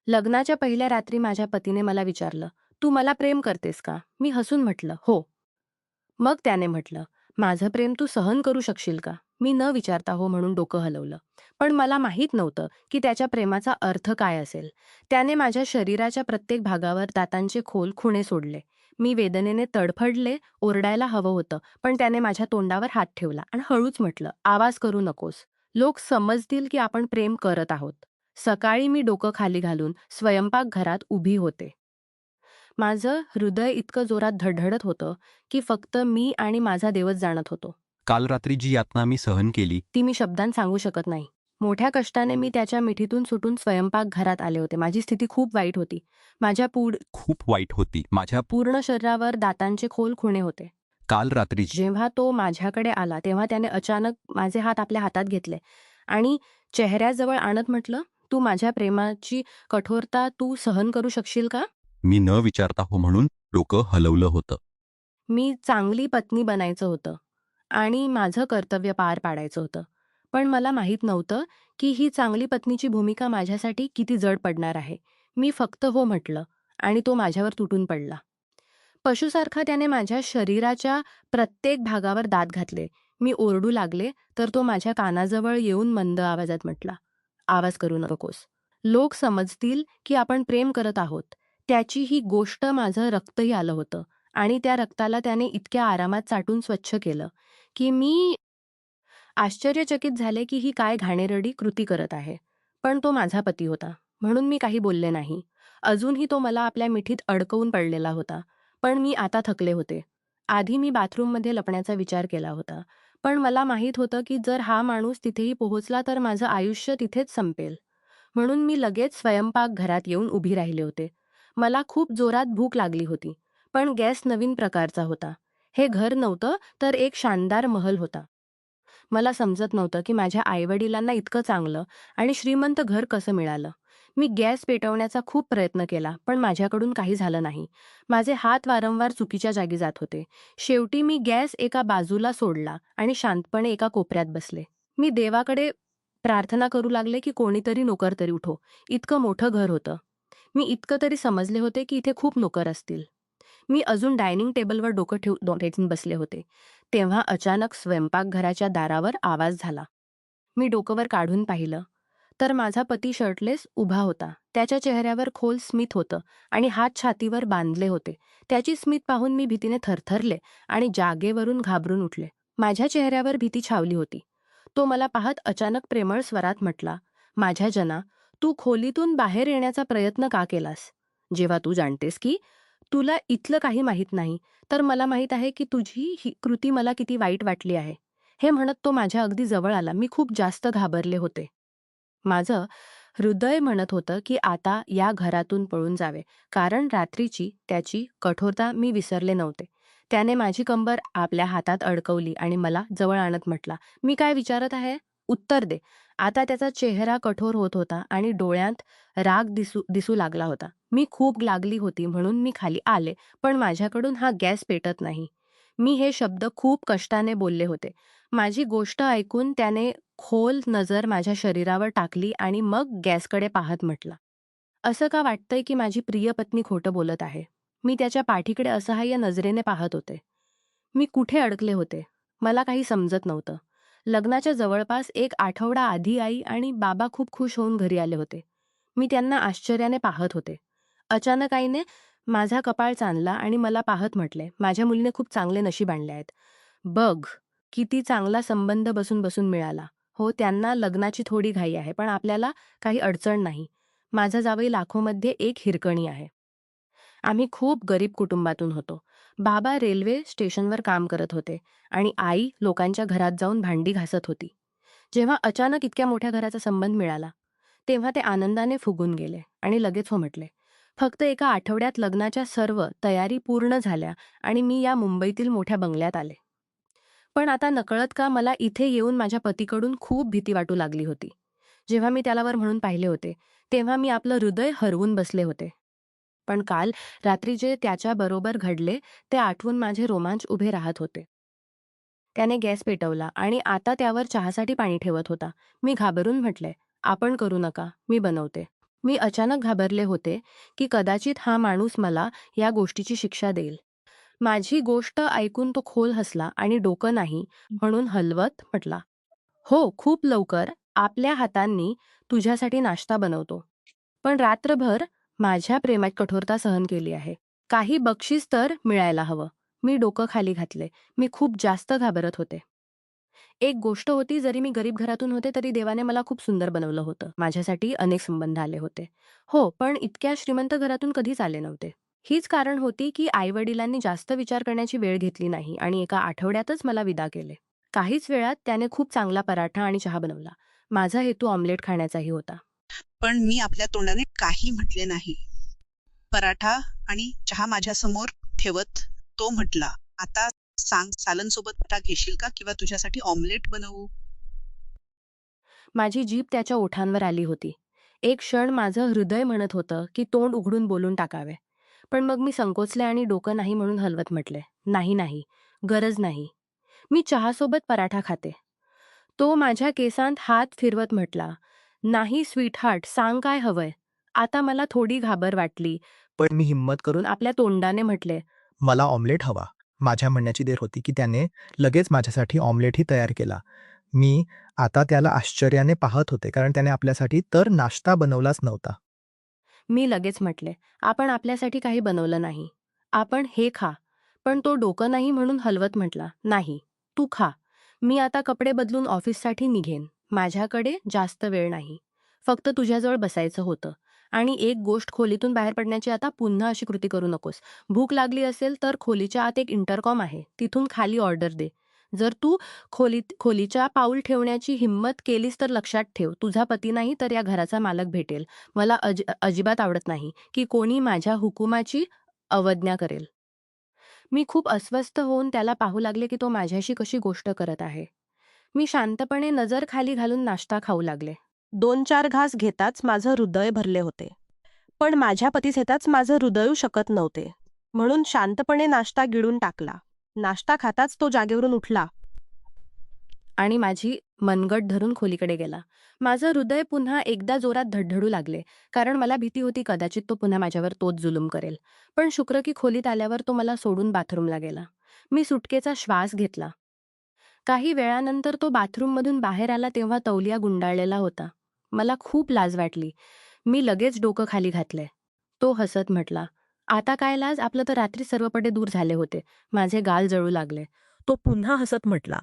लग्नाच्या पहिल्या रात्री माझ्या पतीने मला विचारलं, "तू मला प्रेम करतेस का?" मी हसून म्हटलं, "हो." मग त्याने म्हटलं, "माझं प्रेम तू सहन करू शकशील का?" मी न विचारता हो म्हणून डोकं हलवलं. पण मला माहीत नव्हतं की त्याच्या प्रेमाचा अर्थ काय असेल. त्याने माझ्या शरीराच्या प्रत्येक भागावर दातांचे खोल खुणे सोडले. मी वेदनेने तडफडले, ओरडायला हवं होतं, पण त्याने माझ्या तोंडावर हात ठेवला आणि हळूच म्हटलं, "आवाज करू नकोस. लोक समजतील की आपण प्रेम करत आहोत." सकाळी मी डोकं खाली घालून स्वयंपाकघरात उभी होते. माझं हृदय इतकं जोरात धडधडत होतं की फक्त मी आणि माझा देवच जाणत होतो. काल रात्री जी यातना मी सहन केली, ती मी शब्दांत सांगू शकत नाही. मोठ्या कष्टाने मी त्याच्या मिठीतून सुटून स्वयंपाकघरात आले होते. माझी स्थिती खूप वाईट होती. माझ्या खूप वाईट होती. माझ्या पूर्ण शरीरावर दातांचे खोल खुणे होते. काल रात्रीची जेव्हा तो माझ्याकडे आला, तेव्हा त्याने अचानक माझे हात आपल्या हातात घेतले आणि चेहऱ्याजवळ आणत म्हटलं, "तू माझ्या प्रेमाची कठोरता तू सहन करू शकशील का?" मी न विचारता हो म्हणून डोकं हलवलं होतं. मी चांगली पत्नी बनायचं होतं आणि माझं कर्तव्य पार पाडायचं होतं. पण मला माहीत नव्हतं की ही चांगली पत्नीची भूमिका माझ्यासाठी किती जड पडणार आहे. मी फक्त हो म्हटलं आणि तो माझ्यावर तुटून पडला. पशुसारखा त्याने माझ्या शरीराच्या प्रत्येक भागावर दात घातले. मी ओरडू लागले, तर तो माझ्या कानाजवळ येऊन मंद आवाजात म्हटला, "आवाज करू नकोस. लोक समजतील की आपण प्रेम करत आहोत." त्याची ही गोष्ट माझं रक्तही आलं होतं आणि त्या रक्ताला त्याने इतक्या आरामात चाटून स्वच्छ केलं, की मी आश्चर्यचकित झाले की ही काय घाणेरडी कृती करत आहे. पण तो माझा पती होता, म्हणून मी काही बोलले नाही. अजूनही तो मला आपल्या मिठीत अडकवून पडलेला होता. पण मी आता थकले होते. आधी मी बाथरूममध्ये लपण्याचा विचार केला होता. पण मला माहीत होतं की जर हा माणूस तिथेही पोहोचला तर माझं आयुष्य तिथेच संपेल. म्हणून मी लगेच स्वयंपाकघरात येऊन उभी राहिले होते. मला खूप जोरात भूक लागली होती. पण गॅस नवीन प्रकारचा होता. हे घर नव्हतं, तर एक शानदार महल होता. मला समजत नव्हतं की माझ्या आईवडिलांना इतकं चांगलं आणि श्रीमंत घर कसं मिळालं. मी गॅस पेटवण्याचा खूप प्रयत्न केला, पण माझ्याकडून काही झालं नाही. माझे हात वारंवार चुकीच्या जागी जात होते. शेवटी मी गॅस एका बाजूला सोडला आणि शांतपणे एका कोपऱ्यात बसले. मी देवाकडे प्रार्थना करू लागले की कोणीतरी नोकर तरी उठो. इतकं मोठं घर होतं. मी इतकं तरी समजले होते की इथे खूप नोकर असतील. मी अजून डायनिंग टेबलवर डोकं ठेवून बसले होते. तेव्हा अचानक स्वयंपाकघराच्या दारावर आवाज झाला. मी डोकं वर काढून पाहिलं, तर माझा पती शर्टलेस उभा होता. त्याच्या चेहऱ्यावर खोल स्मित होतं आणि हात छातीवर बांधले होते. त्याची स्मित पाहून मी भीतीने थरथरले आणि जागेवरून घाबरून उठले. माझ्या चेहऱ्यावर भीती छावली होती. तो मला पाहत अचानक प्रेमळ स्वरात म्हटला, "माझ्या जना, तू खोलीतून बाहेर येण्याचा प्रयत्न का केलास? जेव्हा तू जाणतेस की तुला इथलं काही माहीत नाही, तर मला माहीत आहे की तुझी ही कृती मला किती वाईट वाटली आहे." हे म्हणत तो माझ्या अगदी जवळ आला. मी खूप जास्त घाबरले होते. माझं हृदय म्हणत होतं की आता या घरातून पळून जावे, कारण रात्रीची त्याची कठोरता मी विसरले नव्हते. त्याने माझी कंबर आपल्या हातात अडकवली आणि मला जवळ आणत म्हटला, "मी काय विचारत आहे? उत्तर दे." आता त्याचा चेहरा कठोर होत होता आणि डोळ्यात राग दिसू दिसू लागला होता. मी खूप लागली होती म्हणून मी खाली आले, पण माझ्याकडून हा गॅस पेटत नाही. मी हे शब्द खूप कष्टाने बोलले होते. माझी गोष्ट ऐकून त्याने खोल नजर माझ्या शरीरावर टाकली आणि मग गॅसकडे पाहत म्हटला, "असं का वाटतंय की माझी प्रिय पत्नी खोटं बोलत आहे?" मी त्याच्या पाठीकडे असहाय्य नजरेने पाहत होते. मी कुठे अडकले होते? मला काही समजत नव्हतं. लग्नाच्या जवळपास 1 आठवडा आधी आई आणि बाबा खूप खुश होऊन घरी आले होते. मी त्यांना आश्चर्याने पाहत होते. अचानक आईने माझा कपाळ चांदला आणि मला पाहत म्हटले, "माझ्या मुलीने खूप चांगले नशीब आणले आहेत. बघ, किती चांगला संबंध बसून-बसून मिळाला. हो, त्यांना लग्नाची थोडी घाई आहे, पण आपल्याला काही अडचण नाही. माझा जावई लाखोमध्ये एक हिरकणी आहे." आम्ही खूप गरीब कुटुंबातून होतो. बाबा रेल्वे स्टेशनवर काम करत होते आणि आई लोकांच्या घरात जाऊन भांडी घासत होती. जेव्हा अचानक इतक्या मोठ्या घराचा संबंध मिळाला, तेव्हा ते आनंदाने फुगून गेले आणि लगेच हो म्हटले. फक्त एका आठवड्यात लग्नाच्या सर्व तयारी पूर्ण झाल्या आणि मी या मुंबईतील मोठ्या बंगल्यात आले. पण आता नकळत का मला इथे येऊन माझ्या पतीकडून खूप भीती वाटू लागली होती. जेव्हा मी त्याला वर म्हणून पाहिले होते, तेव्हा मी आपलं हृदय हरवून बसले होते. पण काल रात्री जे त्याच्याबरोबर घडले ते आठवून माझे रोमांच उभे राहत होते. त्याने गॅस पेटवला आणि आता त्यावर चहासाठी पाणी ठेवत होता. मी घाबरून म्हटले, "आपण करू नका, मी बनवते." मी अचानक घाबरले होते की कदाचित हा माणूस मला या गोष्टीची शिक्षा देईल. माझी गोष्ट ऐकून तो खोल हसला आणि डोकं नाही म्हणून हलवत म्हटला, "हो, खूप लवकर आपल्या हातांनी तुझ्यासाठी नाश्ता बनवतो. पण रात्रभर माझ्या प्रेमात कठोरता सहन केली आहे. काही बक्षीस तर मिळायला हवं." मी डोकं खाली घातले. मी खूप जास्त घाबरत होते. एक गोष्ट होती, जरी मी गरीब घरातून होते तरी देवाने मला खूप सुंदर बनवलं होतं. माझ्यासाठी अनेक संबंध आले होते. हो, पण इतक्या श्रीमंत घरातून कधीच आले नव्हते. हीच कारण होती की आई-वडिलांनी जास्त विचार करण्याची वेळ घेतली नाही आणि एका आठवड्यातच मला विदा केले. काहीच वेळात त्याने खूप चांगला पराठा आणि चहा बनवला. माझा हेतू ऑमलेट खाण्याचाही होता. पण मी आपल्या तोंडाने काही म्हटले नाही. पराठा आणि चहा माझ्यासमोर ठेवत तो म्हटला, "आता सांग, सालनसोबत पराठा घेशील का किंवा तुझ्यासाठी ऑमलेट बनवू?" माझी जीभ त्याच्या ओठांवर आली होती. एक क्षण माझं हृदय म्हणत होतं की तोंड उघडून बोलून टाकावे. पण मग मी संकोचले आणि डोकं नाही म्हणून हलवत म्हटले, "नाही, नाही. गरज नाही. मी चहासोबत पराठा खाते." तो माझ्या केसांत हात फिरवत म्हटला, "नाही स्वीटहार्ट, सांग काय हवंय?" आता मला थोडी घाबर वाटली, पण मी हिंमत करून आपल्या तोंडाने म्हटले, मला ऑमलेट हवा. माझ्या म्हणण्याची देर होती की त्याने लगेच माझ्यासाठी ऑमलेटही तयार केला. मी आता त्याला आश्चर्याने पाहत होते कारण त्याने आपल्यासाठी तर नाश्ता बनवलाच नव्हता. मी लगेच म्हटले, "आपण आपल्यासाठी काही बनवलं नाही. आपण हे खा." पण तो डोकं नाही म्हणून हलवत म्हटला, "नाही, तू खा. मी आता कपडे बदलून ऑफिससाठी निघेन. माझ्याकडे जास्त वेळ नाही. फक्त तुझ्याजवळ बसायचं होतं. आणि एक गोष्ट, खोलीतून बाहेर पडण्याची आता पुन्हा अशी कृती करू नकोस. भूक लागली असेल तर खोलीच्या आत एक इंटरकॉम आहे. तिथून खाली ऑर्डर दे. जर तू खोलीच्या पाऊल ठेवण्याची हिंमत केलीस तर लक्षात ठेव, तुझा पती नाही तर या घराचा मालक भेटेल. मला अजिबात आवडत नाही की कोणी माझ्या हुकुमाची अवज्ञा करेल." मी खूप अस्वस्थ होऊन त्याला पाहू लागले की तो माझ्याशी कशी गोष्ट करत आहे. मी शांतपणे नजर खाली घालून नाश्ता खाऊ लागले. 2-4 घास घेताच माझं हृदय भरले होते. पण माझ्या पतीस येताच माझं हृदयू शकत नव्हते. म्हणून शांतपणे नाश्ता गिळून टाकला. नाश्ता खाताच तो जागेवरून उठला आणि माझी मनगट धरून खोलीकडे गेला. माझं हृदय पुन्हा एकदा जोरात धडधडू लागले, कारण मला भीती होती कदाचित तो पुन्हा माझ्यावर तोच जुलूम करेल. पण शुक्र की खोलीत आल्यावर तो मला सोडून बाथरूमला गेला. मी सुटकेचा श्वास घेतला. काही वेळानंतर तो बाथरूममधून बाहेर आला तेव्हा तौलिया गुंडाळलेला होता. मला खूप लाज वाटली. मी लगेच डोकं खाली घातले. तो हसत म्हटला, "आता काय लाज? आपलं तर रात्री सर्वपटे दूर झाले होते." माझे गाल जळू लागले. तो पुन्हा हसत म्हटला,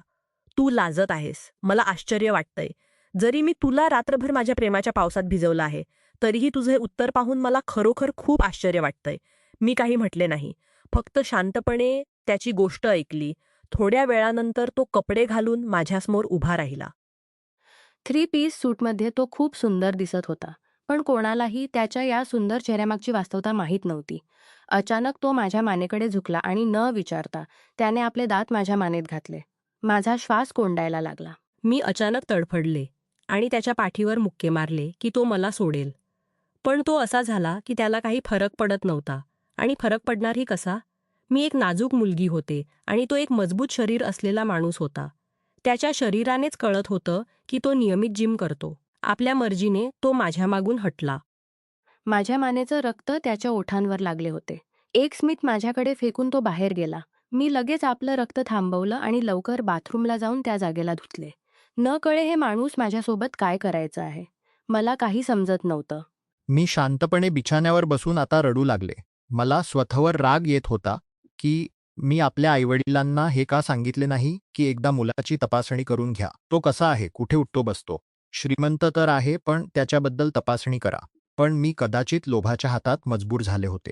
"तू लाजत आहेस. मला आश्चर्य वाटतंय. जरी मी तुला रात्रभर माझ्या प्रेमाच्या पावसात भिजवलं आहे, तरीही तुझे उत्तर पाहून मला खरोखर खूप आश्चर्य वाटतंय." मी काही म्हटले नाही. फक्त शांतपणे त्याची गोष्ट ऐकली. थोड्या वेळानंतर तो कपडे घालून माझ्यासमोर उभा राहिला. थ्री पीस सूटमध्ये तो खूप सुंदर दिसत होता. पण कोणालाही त्याच्या या सुंदर चेहऱ्यामागची वास्तवता माहीत नव्हती. अचानक तो माझ्या मानेकडे झुकला आणि न विचारता त्याने आपले दात माझ्या मानेत घातले. माझा श्वास कोंडायला लागला. मी अचानक तडफडले आणि त्याच्या पाठीवर मुक्के मारले की तो मला सोडेल. पण तो असा झाला की त्याला काही फरक पडत नव्हता. आणि फरक पडणारही कसा? मी एक नाजूक मुलगी होते आणि तो एक मजबूत शरीर असलेला माणूस होता. त्याच्या शरीरानेच कळत होतं की तो नियमित जिम करतो. आपल्या मर्जीने तो माझ्या मागून हटला. माझ्या मानेचं रक्त त्याच्या ओठांवर लागले होते. एक स्मित माझ्याकडे फेकून तो बाहेर गेला. मी लगेच आपलं रक्त थांबवलं आणि लवकर बाथरूमला जाऊन त्या जागेला धुतले. न कळे हे माणूस माझ्यासोबत काय करायचं आहे. मला काही समजत नव्हतं. मी शांतपणे बिछाण्यावर बसून आता रडू लागले. मला स्वतःवर राग येत होता की मी आपल्या आईवडिलांना हे का सांगितले नाही की एकदा मुलाची तपासणी करून घ्या. तो कसा आहे, कुठे उठतो बसतो. श्रीमंत तर आहे पण त्याच्याबद्दल तपासणी करा. पण मी कदाचित लोभाच्या हातात मजबूर झाले होते.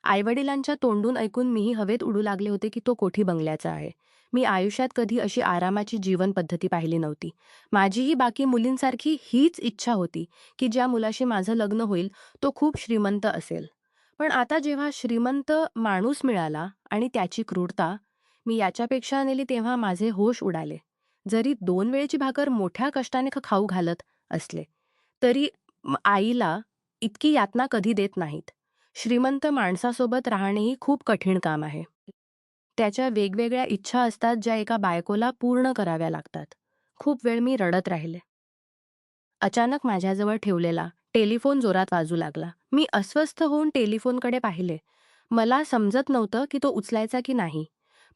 आईवडिलांच्या तोंडून ऐकून मीही हवेत उडू लागले होते की तो कोठी बंगल्याचा आहे. मी आयुष्यात कधी अशी आरामाची जीवन पद्धती पाहिली नव्हती. माझीही बाकी मुलींसारखी हीच इच्छा होती की ज्या मुलाशी माझं लग्न होईल तो खूप श्रीमंत असेल. पण आता जेव्हा श्रीमंत माणूस मिळाला आणि त्याची क्रूरता मी याच्यापेक्षा नेली तेव्हा माझे होश उडाले. जरी 2 वेळची भाकर मोठ्या कष्टाने खाऊ घालत असले तरी आईला इतकी यातना कधी देत नाहीत. श्रीमंत माणसासोबत राहणेही खूप कठीण काम आहे. त्याच्या वेगवेगळ्या इच्छा असतात ज्या एका बायकोला पूर्ण कराव्या लागतात. खूप वेळ मी रडत राहिले. अचानक माझ्याजवळ ठेवलेला टेलिफोन जोरात वाजू लागला. मी अस्वस्थ होऊन टेलिफोनकडे पाहिले. मला समजत नव्हतं की तो उचलायचा की नाही.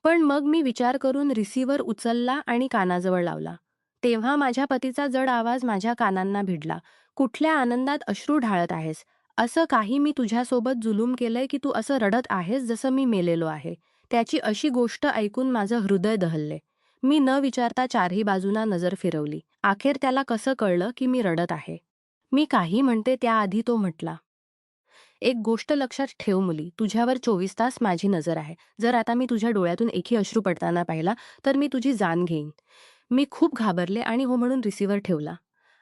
पण मग मी विचार करून रिसीव्हर उचलला आणि कानाजवळ लावला. तेव्हा माझ्या पतीचा जड आवाज माझ्या कानांना भिडला. "कुठल्या आनंदात अश्रू ढाळत आहेस? असं काही मी तुझ्यासोबत जुलूम केलंय की तू असं रडत आहेस जसं मी मेलेलो आहे?" त्याची अशी गोष्ट ऐकून माझं हृदय दहलले. मी न विचारता चारही बाजूंना नजर फिरवली. अखेर त्याला कसं कळलं की मी रडत आहे. मी काही म्हणते त्याआधी तो म्हटला, "एक गोष्ट लक्षात ठेव मुली, तुझ्यावर 24 तास माझी नजर आहे. जर आता मी तुझ्या डोळ्यातून एकही अश्रू पडताना पाहिला तर मी तुझी जान घेईन." मी खूप घाबरले आणि हो म्हणून रिसीव्हर ठेवला.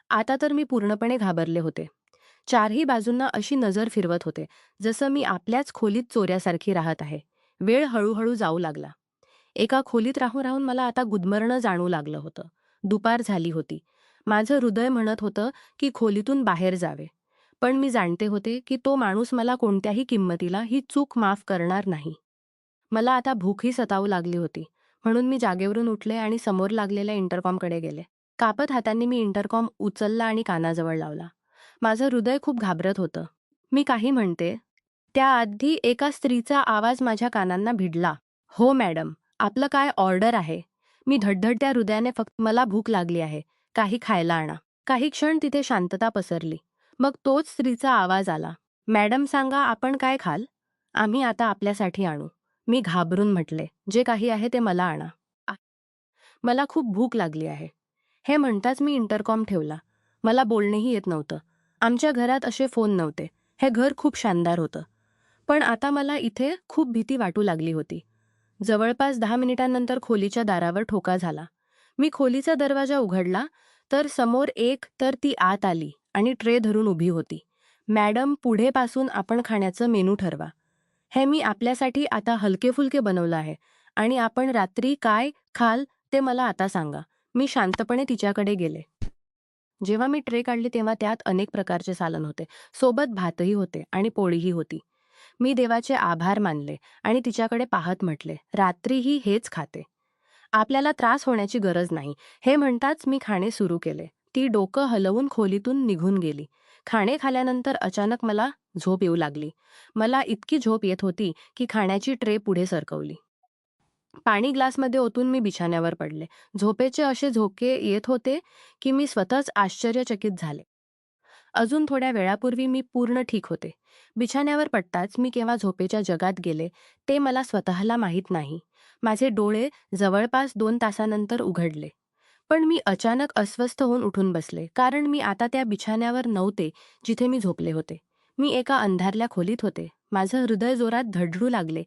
आता तर मी पूर्णपणे घाबरले होते. चारही बाजूंना अशी नजर फिरवत होते, जसं मी आपल्याच खोलीत चोऱ्यासारखी राहत आहे. वेळ हळूहळू जाऊ लागला. एका खोलीत राहून राहून मला आता गुदमरणं जाणवू लागलं होतं. दुपार झाली होती. माझं हृदय म्हणत होतं की खोलीतून बाहेर जावे. पण मी जाणते होते की तो माणूस मला कोणत्याही किंमतीला ही चूक माफ करणार नाही. मला आता भूकही सतावू लागली होती. म्हणून मी जागेवरून उठले आणि समोर लागलेल्या इंटरकॉमकडे गेले. कापत हातांनी मी इंटरकॉम उचलला आणि कानाजवळ लावला. माझं हृदय खूप घाबरत होतं. मी काही म्हणते त्याआधी एका स्त्रीचा आवाज माझ्या कानांना भिडला. "हो मॅडम, आपलं काय ऑर्डर आहे?" मी धडधडत्या हृदयाने फक्त "मला भूक लागली आहे. काही खायला आणा." काही क्षण तिथे शांतता पसरली. मग तोच स्त्रीचा आवाज आला. "मॅडम सांगा आपण काय खाल? आम्ही आता आपल्यासाठी आणू." मी घाबरून म्हटले, "जे काही आहे ते मला आणा. मला खूप भूक लागली आहे." हे म्हणताच मी इंटरकॉम ठेवला. मला बोलणेही येत नव्हतं. आमच्या घरात असे फोन नव्हते. हे घर खूप शानदार होतं. पण आता मला इथे खूप भीती वाटू लागली होती. जवळपास 10 मिनिटांनंतर खोलीच्या दारावर ठोका झाला. मी खोलीचा दरवाजा उघडला तर समोर एक तर ती आत आली आणि ट्रे धरून उभी होती. "मॅडम, पुढेपासून आपण खाण्याचं मेनू ठरवा. हे मी आपल्यासाठी आता हलके-फुलके बनवलं आहे आणि आपण रात्री काय खाल ते मला आता सांगा." मी शांतपणे तिच्याकडे गेले. जेव्हा मी ट्रे काढली तेव्हा त्यात अनेक प्रकारचे सालन होते. सोबत भातही होते आणि पोळीही होती. मी देवाचे आभार मानले आणि तिच्याकडे पाहत म्हटले, "रात्रीही हेच खाते. आपल्याला त्रास होण्याची गरज नाही." हे म्हणताच मी खाणे सुरू केले. ती डोकं हलवून खोलीतून निघून गेली. खाणे खाल्ल्यानंतर अचानक मला झोप येऊ लागली. मला इतकी झोप येत होती की खाण्याची ट्रे पुढे सरकवली. पाणी ग्लासमध्ये ओतून मी बिछाण्यावर पडले. झोपेचे असे झोके येत होते की मी स्वतःच आश्चर्यचकित झाले. अजून थोड्या वेळापूर्वी मी पूर्ण ठीक होते. बिछाण्यावर पडताच मी केव्हा झोपेच्या जगात गेले ते मला स्वतःला माहीत नाही. माझे डोळे जवळपास 2 तासानंतर उघडले. पण मी अचानक अस्वस्थ होऊन उठून बसले, कारण मी आता त्या बिछाण्यावर नव्हते जिथे मी झोपले होते. मी एका अंधारल्या खोलीत होते. माझं हृदय जोरात धडधडू लागले.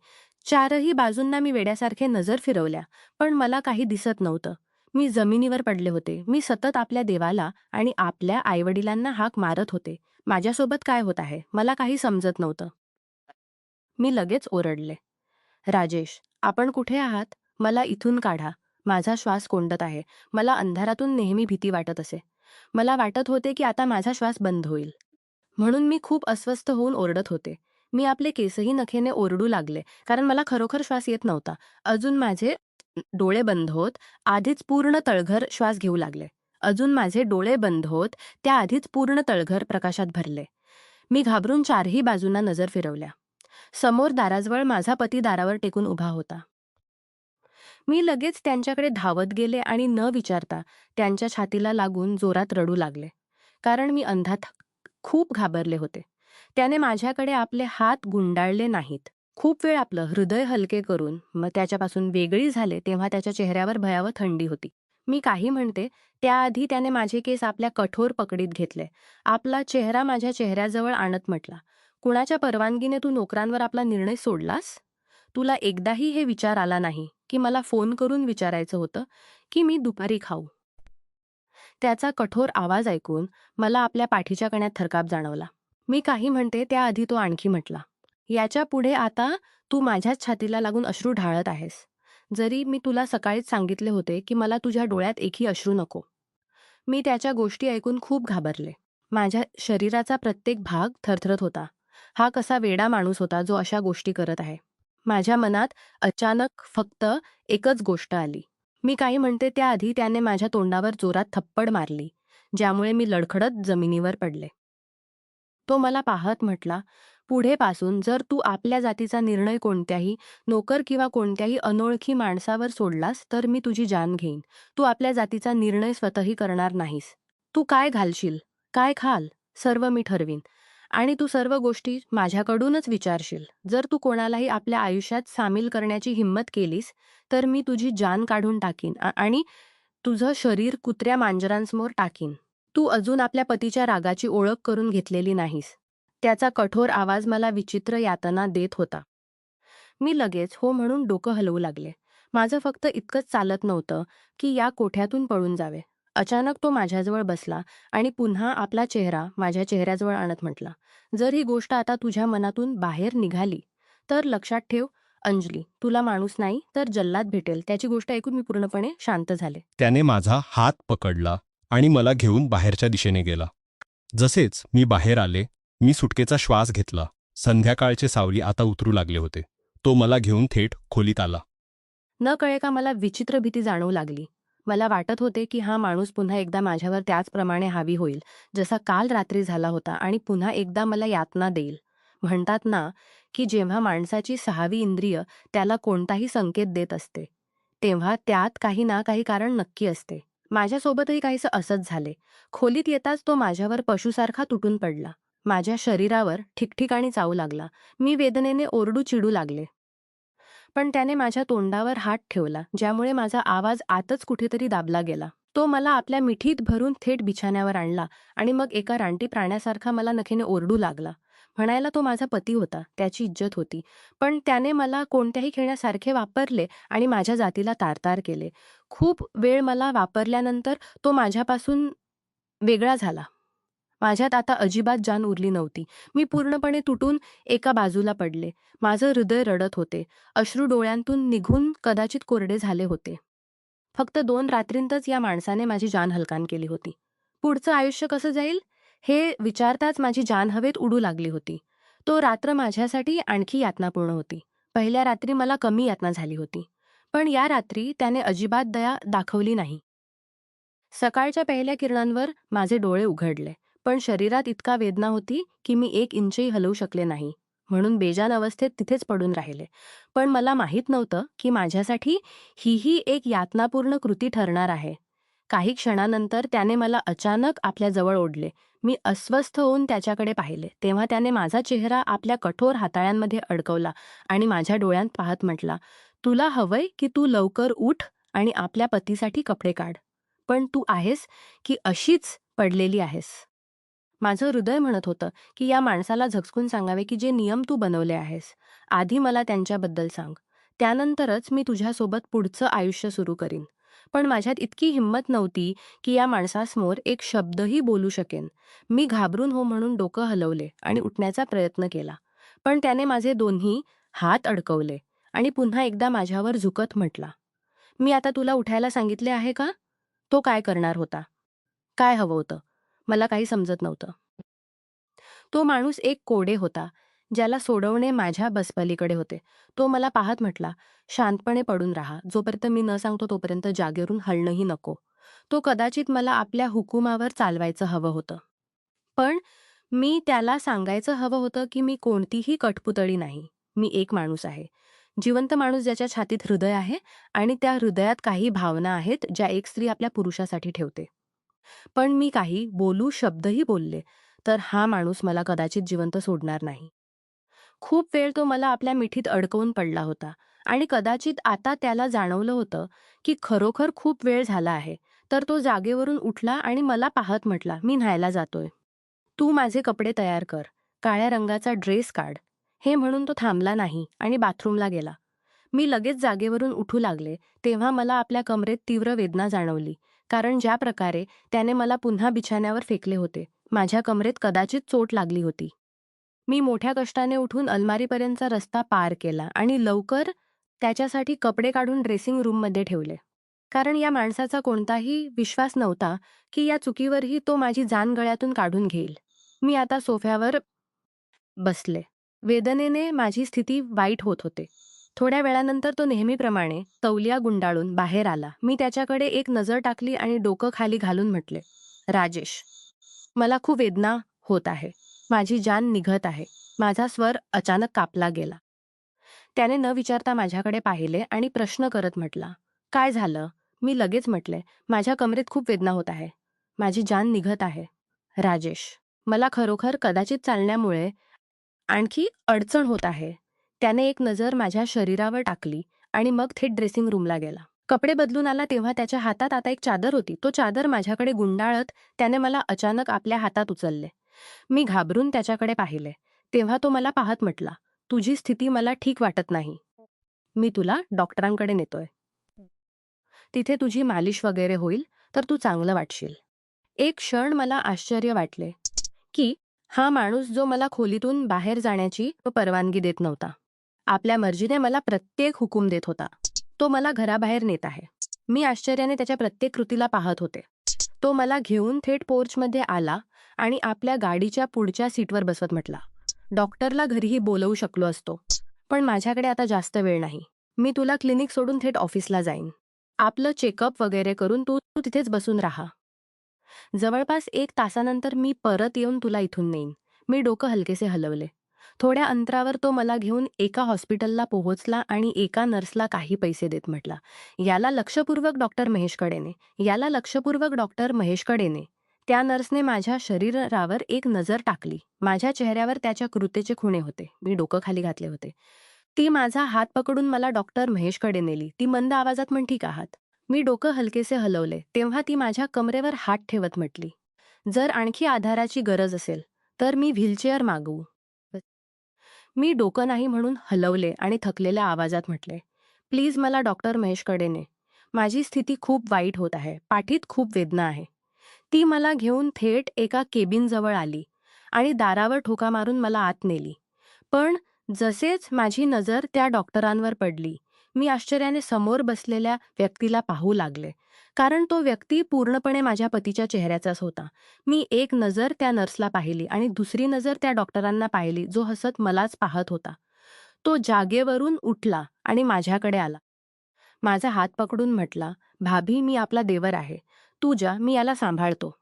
चारही बाजूंना मी वेड्यासारखे नजर फिरवल्या, पण मला काही दिसत नव्हतं. मी जमिनीवर पडले होते. मी सतत आपल्या देवाला आणि आपल्या आईवडिलांना हाक मारत होते. माझ्यासोबत काय होत आहे? मला काही समजत नव्हतं. मी लगेच ओरडले, "राजेश, आपण कुठे आहात? मला इथून काढा. माझा श्वास कोंडत आहे." मला अंधारातून नेहमी भीती वाटत असे. मला वाटत होते की आता माझा श्वास बंद होईल. म्हणून मी खूप अस्वस्थ होऊन ओरडत होते. मी आपले केसही नखेने ओरडू लागले, कारण मला खरोखर श्वास येत नव्हता. अजून माझे डोळे बंद होत, आधीच पूर्ण तळघर श्वास घेऊ लागले. अजून माझे डोळे बंद होत, त्याआधीच पूर्ण तळघर प्रकाशात भरले. मी घाबरून चारही बाजूंना नजर फिरवल्या. समोर दाराजवळ माझा पती दारावर टेकून उभा होता. मी लगेच त्यांच्याकडे धावत गेले आणि न विचारता त्यांच्या छातीला लागून जोरात रडू लागले. कारण मी अंधात खूप घाबरले होते. त्याने माझ्याकडे आपले हात गुंडाळले नाहीत. खूप वेळ आपलं हृदय हलके करून मग त्याच्यापासून वेगळी झाले तेव्हा त्याच्या चेहऱ्यावर भयावह थंडी होती. मी काही म्हणते त्याआधी त्याने माझे केस आपल्या कठोर पकडीत घेतले. आपला चेहरा माझ्या चेहऱ्याजवळ आणत म्हटला, "कुणाच्या परवानगीने तू नोकरांवर आपला निर्णय सोडलास? तुला एकदाही हे विचार आला नाही की मला फोन करून विचारायचं होतं की मी दुपारी खाऊ?" त्याचा कठोर आवाज ऐकून मला आपल्या पाठीच्या कण्यात थरकाप जाणवला. मी काही म्हणते त्याआधी तो आणखी म्हटला, "याच्या पुढे आता तू माझ्याच छातीला लागून अश्रू ढाळत आहेस. जरी मी तुला सकाळीच सांगितले होते की मला तुझ्या डोळ्यात एकही अश्रू नको." मी त्याच्या गोष्टी ऐकून खूप घाबरले. माझ्या शरीराचा प्रत्येक भाग थरथरत होता. हा कसा वेडा माणूस होता जो अशा गोष्टी करत आहे. माझ्या मनात अचानक फक्त एकच गोष्ट आली. मी काही म्हणते त्याआधी त्याने माझ्या तोंडावर जोरात थप्पड मारली, ज्यामुळे मी लडखडत जमिनीवर पडले. तो मला पाहत म्हटला, पुढेपासून जर तू आपल्या जातीचा निर्णय कोणत्याही नोकर किंवा कोणत्याही अनोळखी माणसावर सोडलास तर मी तुझी जान घेईन. तू आपल्या जातीचा निर्णय स्वतःही करणार नाहीस. तू काय घालशील, काय खाल, सर्व मी ठरवीन. आणि तू सर्व गोष्टी माझ्याकडूनच विचारशील. जर तू कोणालाही आपल्या आयुष्यात सामील करण्याची हिंमत केलीस तर मी तुझी जान काढून टाकीन आणि तुझं शरीर कुत्र्या मांजरांसमोर टाकीन. तू अजून आपल्या पतीच्या रागाची ओळख करून घेतलेली नाहीस. त्याचा कठोर आवाज मला विचित्र यातना देत होता. मी लगेच हो म्हणून डोकं हलवू लागले. माझं फक्त इतकंच चालत नव्हतं की या कोठ्यातून पळून जावे. अचानक तो माझ्याजवळ बसला आणि पुन्हा आपला चेहरा माझ्या चेहऱ्याजवळ आणत म्हटला, जर ही गोष्ट आता तुझ्या मनातून बाहेर निघाली तर लक्षात ठेव अंजली, तुला माणूस नाही तर जल्लाद भेटेल. त्याची गोष्ट ऐकून मी पूर्णपणे शांत झाले. त्याने माझा हात पकडला आणि मला घेऊन बाहेरच्या दिशेने गेला. जसेच मी बाहेर आले, मी सुटकेचा श्वास घेतला. संध्याकाळचे सावली आता उतरू लागले होते. तो मला घेऊन थेट खोलीत आला. न कळेका मला विचित्र भीती जाणवू लागली. मला वाटत होते की हा माणूस पुन्हा एकदा माझ्यावर त्याचप्रमाणे हावी होईल जसा काल रात्री झाला होता आणि पुन्हा एकदा मला यातना देईल. म्हणतात ना की जेव्हा माणसाची 6वी इंद्रिय त्याला कोणताही संकेत देत असते तेव्हा त्यात काही ना काही कारण नक्की असते. माझ्यासोबतही काहीसं असंच झाले. खोलीत येताच तो माझ्यावर पशुसारखा तुटून पडला. माझ्या शरीरावर ठिकठिकाणी चावू लागला. मी वेदनेने ओरडू चिडू लागले. पण त्याने माझ्या तोंडावर हात ठेवला, ज्यामुळे माझा आवाज आतच कुठेतरी दाबला गेला. तो मला आपल्या मिठीत भरून थेट बिछाण्यावर आणला आणि मग एका रानटी प्राण्यासारखा मला नखेने ओरडू लागला. म्हणायला तो माझा पती होता, त्याची इज्जत होती, पण त्याने मला कोणत्याही खेळण्यासारखे वापरले आणि माझ्या जातीला तारतार केले. खूप वेळ मला वापरल्यानंतर तो माझ्यापासून वेगळा झाला. माझ्यात आता अजिबात जान उरली नव्हती. मी पूर्णपणे तुटून एका बाजूला पडले. माझं हृदय रडत होते. अश्रू डोळ्यांतून निघून कदाचित कोरडे झाले होते. फक्त 2 रात्रींतच या माणसाने माझी जान हलकान केली होती. पुढचं आयुष्य कसं जाईल हे विचारताच माझी जान हवेत उडू लागली होती. तो रात्र माझ्यासाठी आणखी यातनापूर्ण होती. पहिल्या रात्री मला कमी यातना झाली होती, पण या रात्री त्याने अजिबात दया दाखवली नाही. सकाळच्या पहिल्या किरणांवर माझे डोळे उघडले, पण शरीरात इतका वेदना होती की मी 1 इंचही हलवू शकले नाही. म्हणून बेजान अवस्थेत तिथेच पडून राहिले. पण मला माहीत नव्हतं की माझ्यासाठी ही एक यातनापूर्ण कृती ठरणार आहे. काही क्षणानंतर त्याने मला अचानक आपल्या जवळ ओढले. मी अस्वस्थ होऊन त्याच्याकडे पाहिले. तेव्हा त्याने माझा चेहरा आपल्या कठोर हाताळ्यांमध्ये अडकवला आणि माझ्या डोळ्यांत पाहत म्हटला, तुला हवंय की तू लवकर उठ आणि आपल्या पतीसाठी कपडे काढ. पण तू आहेस की अशीच पडलेली आहेस. माझं हृदय म्हणत होतं की या माणसाला झगकून सांगावे की जे नियम तू बनवले आहेस, आधी मला त्यांच्याबद्दल सांग. त्यानंतरच मी तुझ्यासोबत पुढचं आयुष्य सुरू करीन. पण माझ्यात इतकी हिंमत नव्हती की या माणसासमोर एक शब्दही बोलू शकेन. मी घाबरून हो म्हणून डोकं हलवले आणि उठण्याचा प्रयत्न केला. पण त्याने माझे दोन्ही हात अडकवले आणि पुन्हा एकदा माझ्यावर झुकत म्हटला, मी आता तुला उठायला सांगितले आहे का? तो काय करणार होता? काय हवं होतं? मला काही समजत नव्हतं. तो माणूस एक कोडे होता, ज्याला सोडवणे माझ्या बसपलीकडे होते. तो मला पाहत म्हटला, शांतपणे पडून राहा. जोपर्यंत मी न सांगतो तोपर्यंत जागेवरून हलणंही नको. तो कदाचित मला आपल्या हुकुमावर चालवायचं हवं होतं. पण मी त्याला सांगायचं हवं होतं की मी कोणतीही कठपुतळी नाही. मी एक माणूस आहे. जिवंत माणूस ज्याच्या छातीत हृदय आहे आणि त्या हृदयात काही भावना आहेत ज्या एक स्त्री आपल्या पुरुषासाठी ठेवते. पण मी काही शब्दही बोलले तर हा माणूस मला कदाचित जिवंत सोडणार नाही. खूप वेळ तो मला आपल्या मिठीत अडकवून पडला होता आणि कदाचित आता त्याला जाणवलं होतं की खरोखर खूप वेळ झाला आहे. तर तो जागेवरून उठला आणि मला पाहत म्हटला, मी न्हायला जातोय. तू माझे कपडे तयार कर. काळ्या रंगाचा ड्रेस काढ. हे म्हणून तो थांबला नाही आणि बाथरूमला गेला. मी लगेच जागेवरून उठू लागले तेव्हा मला आपल्या कमरेत तीव्र वेदना जाणवली. कारण ज्या प्रकारे त्याने मला पुन्हा बिछाण्यावर फेकले होते, माझ्या कमरेत कदाचित चोट लागली होती. मी मोठ्या कष्टाने उठून अलमारीपर्यंतचा रस्ता पार केला आणि लवकर त्याच्यासाठी कपडे काढून ड्रेसिंग रूममध्ये ठेवले. कारण या माणसाचा कोणताही विश्वास नव्हता की या चुकीवरही तो माझी जान गळ्यातून काढून घेईल. मी आता सोफ्यावर बसले. वेदनेने माझी स्थिती वाईट होत होते. थोड्या वेळानंतर तो नेहमीप्रमाणे तौलिया गुंडाळून बाहेर आला. मी त्याच्याकडे एक नजर टाकली आणि डोकं खाली घालून म्हटले, राजेश, मला खूप वेदना होत आहे. माझी जान निघत आहे. माझा स्वर अचानक कापला गेला. त्याने न विचारता माझ्याकडे पाहिले आणि प्रश्न करत म्हटला, "काय झालं?" मी लगेच म्हटले, "माझ्या कमरेत खूप वेदना होत आहे. माझी जान निघत आहे." राजेश, मला खरोखर कदाचित चालण्यामुळे आणखी अडचण होत आहे. त्याने एक नजर माझ्या शरीरावर टाकली आणि मग थेट ड्रेसिंग रूमला गेला. कपडे बदलून आला तेव्हा त्याच्या हातात आता एक चादर होती. तो चादर माझ्याकडे गुंडाळत त्याने मला अचानक आपल्या हातात उचलले. मी घाबरून त्याच्याकडे पाहिले. तेव्हा तो मला पाहत म्हटला, "तुझी स्थिती मला ठीक वाटत नाही. मी तुला डॉक्टरांकडे नेतोय. तिथे तुझी मालिश वगैरे होईल तर तू चांगलं वाटशील." एक क्षण मला आश्चर्य वाटले की हा माणूस जो मला खोलीतून बाहेर जाण्याची परवानगी देत नव्हता, आपल्या मर्जीने मला प्रत्येक हुकूम देत होता. तो मला घराबाहेर नेत आहे. मी आश्चर्याने त्याच्या प्रत्येक कृतीला पाहत होते. तो मला घेऊन थेट पोर्चमध्ये आला आणि आपल्या गाडीच्या पुढच्या सीटवर बसवत म्हटला, "डॉक्टरला घरीही बोलवू शकलो असतो, पण माझ्याकडे आता जास्त वेळ नाही. मी तुला क्लिनिक सोडून थेट ऑफिसला जाईन. आपलं चेकअप वगैरे करून तू तू तिथेच बसून राहा. जवळपास 1 तासानंतर मी परत येऊन तुला इथून नेईन." मी डोकं हलकेसे हलवले. थोड्या अंतरावर तो मला घेऊन एका हॉस्पिटलला पोहोचला आणि एका नर्सला काही पैसे देत म्हटला, "याला लक्षपूर्वक डॉक्टर महेशकडे ने. याला लक्षपूर्वक डॉक्टर महेशकडे ने." त्या नर्सने माझ्या शरीरावर एक नजर टाकली. माझ्या चेहऱ्यावर त्याच्या कृतेचे खुणे होते. मी डोकं खाली घातले होते. ती माझा हात पकडून मला डॉक्टर महेशकडे नेली. ती मंद आवाजात म्हण, "ठीक आहात." मी डोकं हलकेसे हलवले. तेव्हा ती माझ्या कमरेवर हात ठेवत म्हटली, "जर आणखी आधाराची गरज असेल तर मी व्हीलचेअर मागवू." मी डोकं नाही म्हणून हलवले आणि थकलेल्या आवाजात म्हटले, "प्लीज मला डॉक्टर महेशकडे ने. माझी स्थिती खूप वाईट होत आहे. पाठीत खूप वेदना आहे." ती मला घेऊन थेट एका केबिनजवळ आली आणि दारावर ठोका मारून मला आत नेली. पण जसेच माझी नजर त्या डॉक्टरांवर पडली, मी आश्चर्याने समोर बसलेल्या व्यक्तीला पाहू लागले. कारण तो व्यक्ती पूर्णपणे माझ्या पतीच्या चेहऱ्याचाच होता. मी एक नजर त्या नर्सला पाहिली आणि दुसरी नजर त्या डॉक्टरांना पाहिली, जो हसत मलाच पाहत होता. तो जागेवरून उठला आणि माझ्याकडे आला. माझा हात पकडून म्हटला, "भाभी, मी आपला देवर आहे. तू जा, मी याला सांभाळतो."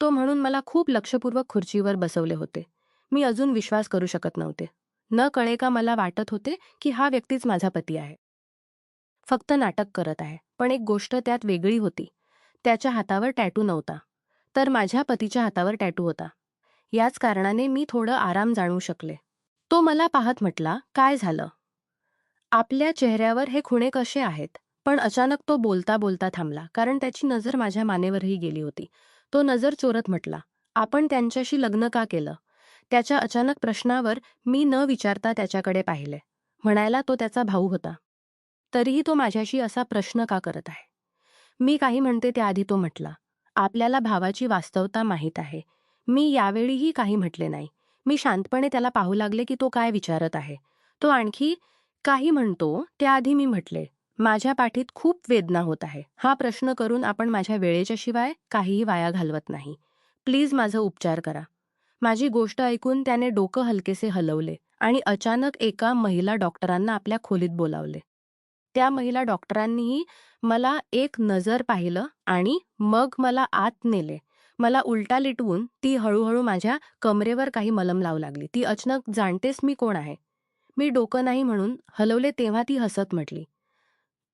तो म्हणून मला खूप लक्षपूर्वक खुर्चीवर बसवले होते. मी अजून विश्वास करू शकत नव्हते. न कळे का मला वाटत होते की हा व्यक्तीच माझा पती आहे. फक्त नाटक करत आहे. पण एक गोष्ट त्यात वेगळी होती. त्याच्या हातावर टॅटू नव्हता. तर माझ्या पतीच्या हातावर टॅटू होता. याच कारणाने मी थोडं आराम जाणवू शकले. तो मला पाहत म्हटला, "काय झालं? आपल्या चेहऱ्यावर हे खुणे कसे आहेत?" पण अचानक तो बोलता बोलता थांबला, कारण त्याची नजर माझ्या मानेवरही गेली होती. तो नजर चोरत म्हटला, "आपण त्यांच्याशी लग्न का केलं?" त्याच्या अचानक प्रश्नावर मी न विचारता त्याच्याकडे पाहिले. म्हणायला तो त्याचा भाऊ होता. तरीही तो माझ्याशी असा प्रश्न का करत आहे? मी काही म्हणते त्याआधी तो म्हटला, "आपल्याला भावाची वास्तवता माहीत आहे." मी यावेळीही काही म्हटले नाही. मी शांतपणे त्याला पाहू लागले की तो काय विचारत आहे. तो आणखी काही म्हणतो त्याआधी मी म्हटले, "माझ्या पाठीत खूप वेदना होत आहे. हा प्रश्न करून आपण माझ्या वेळेच्या शिवाय काहीही वाया घालवत नाही. प्लीज माझा उपचार करा." माझी गोष्ट ऐकून त्याने डोकं हलकेसे हलवले आणि अचानक एका महिला डॉक्टरांना आपल्या खोलीत बोलावले. त्या महिला डॉक्टरांनीही मला एक नजर पाहिलं आणि मग मला आत नेले. मला उलटा लिटवून ती हळूहळू माझ्या कमरेवर काही मलम लावू लागली. ती अचानक, "जाणतेस मी कोण आहे?" मी डोकं नाही म्हणून हलवले तेव्हा ती हसत म्हटली,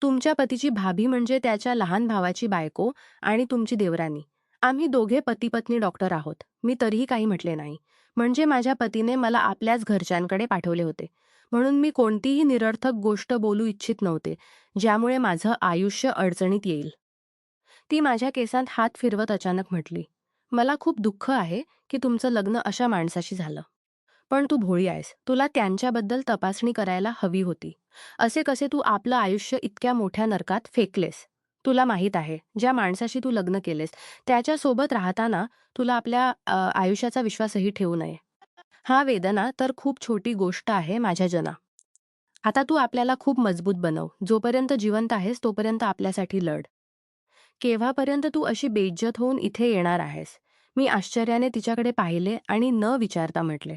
"तुमच्या पतीची भाभी म्हणजे त्याच्या लहान भावाची बायको आणि तुमची देवरानी. आम्ही दोघे पती-पत्नी डॉक्टर आहोत." मी तरीही काही म्हटले नाही. म्हणजे माझ्या पतीने मला आपल्याच घरच्यांकडे पाठवले होते. म्हणून मी कोणतीही निरर्थक गोष्ट बोलू इच्छित नव्हते, ज्यामुळे माझं आयुष्य अडचणीत येईल. ती माझ्या केसांत हात फिरवत अचानक म्हटली, "मला खूप दुःख आहे की तुमचं लग्न अशा माणसाशी झालं. पण तू भोळी आहेस. तुला त्यांच्याबद्दल तपासणी करायला हवी होती. असे कसे तू आपलं आयुष्य इतक्या मोठ्या नरकात फेकलेस? तुला माहीत आहे, ज्या माणसाशी तू लग्न केलेस, त्याच्यासोबत राहताना तुला आपल्या आयुष्याचा विश्वासही ठेवू नये. हा वेदना तर खूप छोटी गोष्ट आहे माझ्या जना. आता तू आपल्याला खूप मजबूत बनव. जोपर्यंत जिवंत आहेस तोपर्यंत आपल्यासाठी लढ. केव्हापर्यंत तू अशी बेइज्जत होऊन इथे येणार आहेस?" मी आश्चर्याने तिच्याकडे पाहिले आणि न विचारता म्हटले,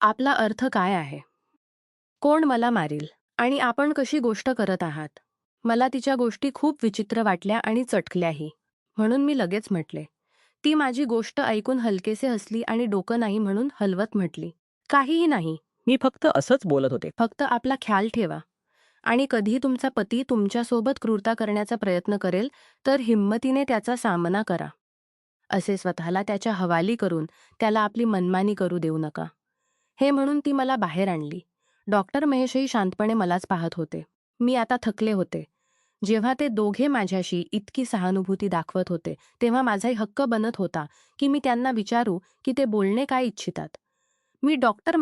"आपला अर्थ काय आहे? कोण मला मारील? आणि आपण कशी गोष्ट करत आहात?" मला तिच्या गोष्टी खूप विचित्र वाटल्या आणि चटकल्याही. म्हणून मी लगेच म्हटले, ती माझी गोष्ट ऐकून हलकेसे हसली आणि डोकं नाही म्हणून हलवत म्हटली, काहीही नाही. मी फक्त असंच बोलत होते. फक्त आपला ख्याल ठेवा. आणि कधी तुमचा पती तुमच्यासोबत क्रूरता करण्याचा प्रयत्न करेल तर हिम्मतीने त्याचा सामना करा. असे स्वतःला त्याच्या हवाली करून त्याला आपली मनमानी करू देऊ नका. हे म्हणून ती मला बाहेर आणली. डॉक्टर महेशही शांतपणे मलाच पाहत होते. मी आता थकले होते. जेव्हा ते दोघे माझ्याशी इतकी सहानुभूती दाखवत होते तेव्हा माझाही हक्क बनत होता की मी त्यांना विचारू की ते बोलणे काय इच्छितात. मी डॉक्टर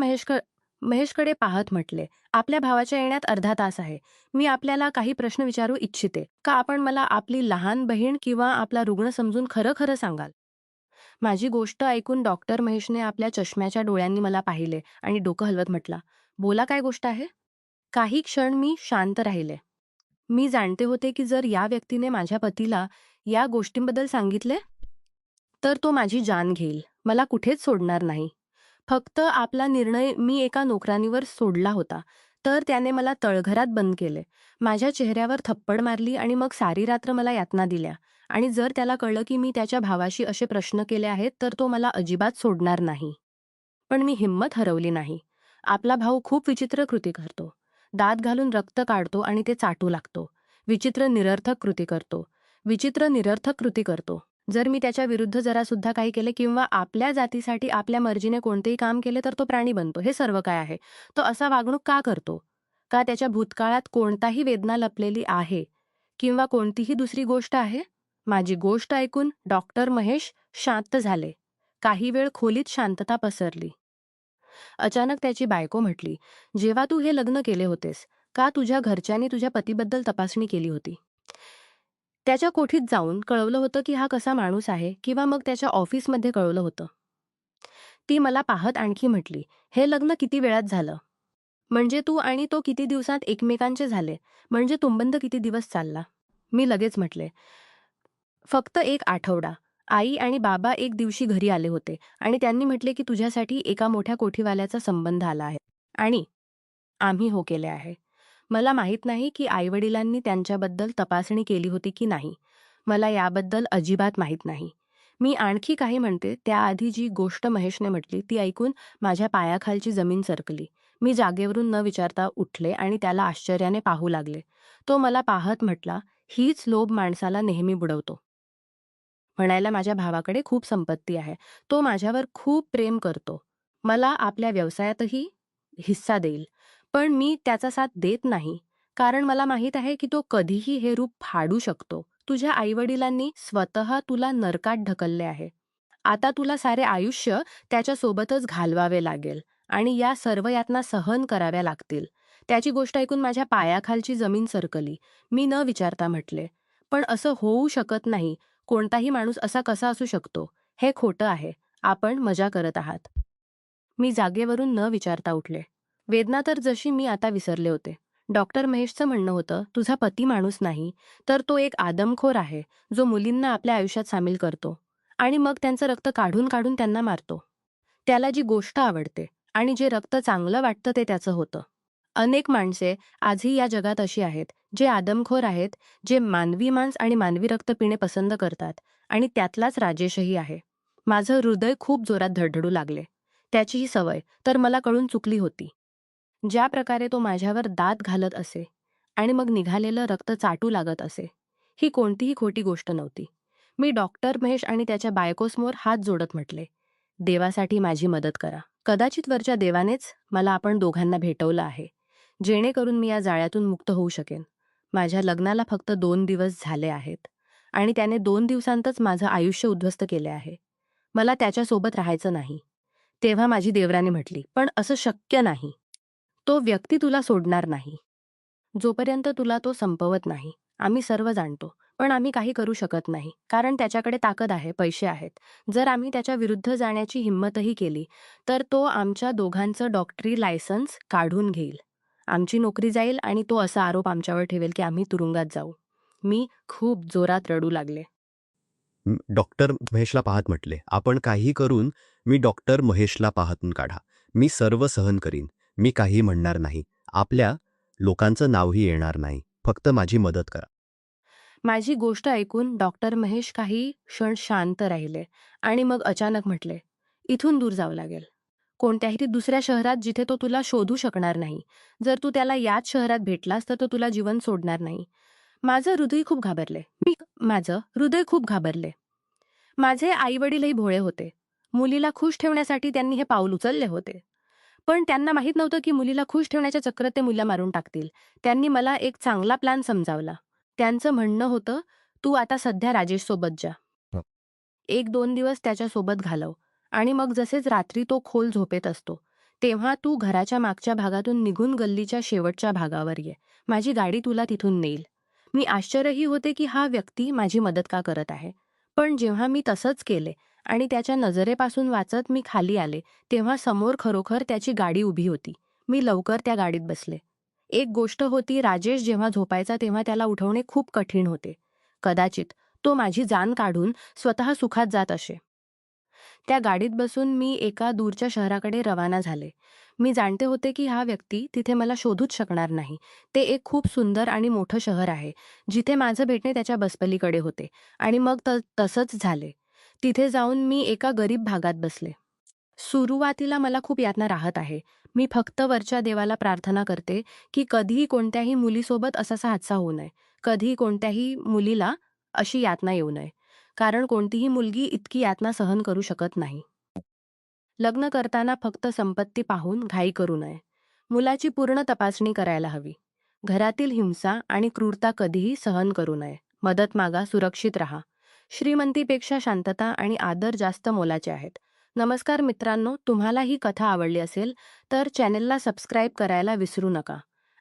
महेशकडे पाहत म्हटले, आपल्या भावाच्या येण्यात अर्धा तास आहे. मी आपल्याला काही प्रश्न विचारू इच्छिते का आपण मला आपली लहान बहीण किंवा आपला रुग्ण समजून खरं खरं सांगाल. माझी गोष्ट ऐकून डॉक्टर महेशने आपल्या चष्म्याच्या डोळ्यांनी मला पाहिले आणि डोकं हलवत म्हटला, बोला काय गोष्ट आहे. काही क्षण मी शांत राहिले. मी जाणते होते की जर या व्यक्तीने माझ्या पतीला या गोष्टींबद्दल सांगितले तर तो माझी जान घेईल, मला कुठेच सोडणार नाही. फक्त आपला निर्णय मी एका नोकरानीवर सोडला होता तर त्याने मला तळघरात बंद केले, माझ्या चेहऱ्यावर थप्पड मारली आणि मग सारी रात्र मला यातना दिल्या. आणि जर त्याला कळलं की मी त्याच्या भावाशी असे प्रश्न केले आहेत तर तो मला अजिबात सोडणार नाही. पण मी हिंमत हरवली नाही. आपला भाऊ खूप विचित्र कृती करतो. दात घालून रक्त काढतो आणि ते चाटू लागतो. विचित्र निरर्थक कृती करतो. जर मी त्याच्या विरुद्ध जरा सुद्धा काही केले किंवा आपल्या जातीसाठी आपल्या मर्जीने कोणतेही काम केले तर तो प्राणी बनतो. हे सर्व काय आहे. तो असा वागणूक का करतो. का त्याच्या भूतकाळात कोणताही वेदना लपलेली आहे किंवा कोणतीही दुसरी गोष्ट आहे. माझी गोष्ट ऐकून डॉक्टर महेश शांत झाले. काही वेळ खोलीत शांतता पसरली. अचानक त्याची बायको म्हटली, जेव्हा तू हे लग्न केले होतेस का तुझ्या घरच्यांनी तुझ्या पतीबद्दल तपासणी केली होती. त्याच्या कोठीत जाऊन कळवलं होतं की हा कसा माणूस आहे किंवा मग त्याच्या ऑफिसमध्ये कळवलं होतं. ती मला पाहत आणखी म्हटली, हे लग्न किती वेळात झालं. म्हणजे तू आणि तो किती दिवसात एकमेकांचे झाले. म्हणजे तुंबंद किती दिवस चालला. मी लगेच म्हटले, फक्त 1 आठवडा. आई आणि बाबा एक दिवशी घरी आले होते आणि त्यांनी म्हटले की तुझ्यासाठी एका मोठ्या कोठीवाल्याचा संबंध आला आहे आणि आम्ही हो केले आहे. मला माहीत नाही की आईवडिलांनी त्यांच्याबद्दल तपासणी केली होती की नाही. मला याबद्दल अजिबात माहीत नाही. मी आणखी काही म्हणते त्याआधी जी गोष्ट महेशने म्हटली ती ऐकून माझ्या पायाखालची जमीन सरकली. मी जागेवरून न विचारता उठले आणि त्याला आश्चर्याने पाहू लागले. तो मला पाहत म्हटला, हीच लोभ माणसाला नेहमी बुडवतो. म्हणायला माझ्या भावाकडे खूप संपत्ती आहे. तो माझ्यावर खूप प्रेम करतो. मला आपल्या व्यवसायातही हिस्सा देईल. पण मी त्याचा साथ देत नाही कारण मला माहीत आहे की तो कधीही हे रूप फाडू शकतो. तुझ्या आईवडिलांनी स्वतः तुला नरकात ढकलले आहे. आता तुला सारे आयुष्य त्याच्यासोबतच घालवावे लागेल आणि या सर्व यातना सहन कराव्या लागतील. त्याची गोष्ट ऐकून माझ्या पायाखालची जमीन सरकली. मी न विचारता म्हटले, पण असं होऊ शकत नाही. कोणताही माणूस असा कसा असू शकतो. हे खोटं आहे. आपण मजा करत आहात. मी जागेवरून न विचारता उठले. वेदना तर जशी मी आता विसरले होते. डॉक्टर महेशचं म्हणणं होतं, तुझा पती माणूस नाही तर तो एक आदमखोर आहे जो मुलींना आपल्या आयुष्यात सामील करतो आणि मग त्यांचं रक्त काढून काढून त्यांना मारतो. त्याला जी गोष्ट आवडते आणि जे रक्त चांगलं वाटतं ते त्याचं होतं. अनेक माणसे आजही या जगात अशी आहेत जे आदमखोर आहेत, जे मानवी मांस आणि मानवी रक्त पिणे पसंत करतात आणि त्यातलाच राजेशही आहे. माझं हृदय खूप जोरात धडधडू लागले. त्याची ही सवय तर मला कळून चुकली होती. ज्या प्रकारे तो माझ्यावर दात घालत असे आणि मग निघालेलं रक्त चाटू लागत असे, ही कोणतीही खोटी गोष्ट नव्हती. मी डॉक्टर महेश आणि त्याच्या बायकोसमोर हात जोडत म्हटले, देवासाठी माझी मदत करा. कदाचित वरच्या देवानेच मला आपण दोघांना भेटवलं आहे जेणेकरून मी या जाळ्यातून मुक्त होऊ शकेन. माझ्या लग्नाला फक्त 2 दिवस झाले आहेत आणि त्याने 2 दिवसांतच माझं आयुष्य उद्ध्वस्त केले आहे. मला त्याच्यासोबत राहायचं नाही. तेव्हा माझी देवराणी म्हटली, पण असं शक्य नाही. तो व्यक्ती तुला सोडणार नाही जोपर्यंत तुला तो संपवत नाही. आम्ही सर्व जाणतो, पण आम्ही काही करू शकत नाही कारण त्याच्याकडे ताकद आहे, पैसे आहेत. जर आम्ही त्याच्या विरुद्ध जाण्याची हिंमतही केली तर तो आमच्या दोघांचं डॉक्टरी लायसन्स काढून घेईल. आमची नोकरी जाईल आणि तो असा आरोप आमच्यावर ठेवेल की आम्ही तुरुंगात जाऊ. मी खूप जोरात रडू लागले. डॉक्टर महेशला पाहत म्हटले, आपण काही करून मी डॉक्टर महेशला पाहतून काढा. मी सर्व सहन करीन. मी काही म्हणणार नाही. आपल्या लोकांचं नावही येणार नाही. फक्त माझी मदत करा. माझी गोष्ट ऐकून डॉक्टर महेश काही क्षण शांत राहिले आणि मग अचानक म्हटले, इथून दूर जावं लागेल. कोणत्याही दुसऱ्या शहरात जिथे तो तुला शोधू शकणार नाही. जर तू त्याला याच शहरात भेटलास तर तो तुला जीवन सोडणार नाही. माझं हृदय खूप घाबरले. माझे आईवडीलही भोळे होते. मुलीला खुश ठेवण्यासाठी त्यांनी हे पाऊल उचलले होते. पण त्यांना माहीत नव्हतं की मुलीला खुश ठेवण्याच्या चक्रात ते मुलीला मारून टाकतील. त्यांनी मला एक चांगला प्लॅन समजावला. त्यांचं म्हणणं होतं, तू आता सध्या राजेशसोबत जा. हं. 1-2 दिवस त्याच्यासोबत घालव आणि मग जसेच रात्री तो खोल झोपेत असतो, तेव्हा तू घराच्या मागच्या भागातून निघून गल्लीच्या शेवटच्या भागावर ये. माझी गाडी तुला तिथून नेईल. मी आश्चर्यही होते की हा व्यक्ती माझी मदत का करत आहे. पण जेव्हा मी तसंच केले आणि त्याच्या नजरेपासून वाचत मी खाली आले, तेव्हा समोर खरोखर त्याची गाडी उभी होती. मी लवकर त्या गाडीत बसले. एक गोष्ट होती, राजेश जेव्हा झोपायचा तेव्हा त्याला उठवणे खूप कठीण होते. कदाचित तो माझी जान काढून स्वतः सुखात जात असे. त्या गाडीत बसून मी एका दूरच्या शहराकडे रवाना झाले. मी जाणते होते की हा व्यक्ती तिथे मला शोधूच शकणार नाही. ते एक खूप सुंदर आणि मोठं शहर आहे, जिथे माझं भेटणे त्याच्या बसपलीकडे होते. आणि मग तसंच झाले. तिथे जाऊन मी एका गरीब भागात बसले. सुरुवातीला मला खूप यातना राहत आहे. मी फक्त वरच्या देवाला प्रार्थना करते की कधीही कोणत्याही मुलीसोबत असाच हादसा होऊ नये. कधीही कोणत्याही मुलीला अशी यातना येऊ नये. कारण कोणतीही मुलगी इतकी यातना सहन करू शकत नाही. लग्न करताना फक्त संपत्ती पाहून घाई करू नये. मुलाची पूर्ण तपासणी करायला हवी. घरातील हिंसा आणि क्रूरता कधीही सहन करू नये. मदत मागा, सुरक्षित राहा. श्रीमंतीपेक्षा शांतता आणि आदर जास्त मोलाचे आहेत. नमस्कार मित्रांनो, तुम्हाला ही कथा आवडली असेल तर चॅनेलला सबस्क्राईब करायला विसरू नका.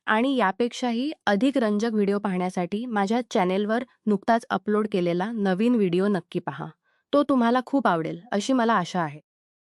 आणि यापेक्षाही अधिक रंजक व्हिडिओ पाहण्यासाठी माझ्या चॅनेलवर नुकताच अपलोड केलेला नवीन व्हिडिओ नक्की पहा. तो तुम्हाला खूप आवडेल अशी मला आशा आहे.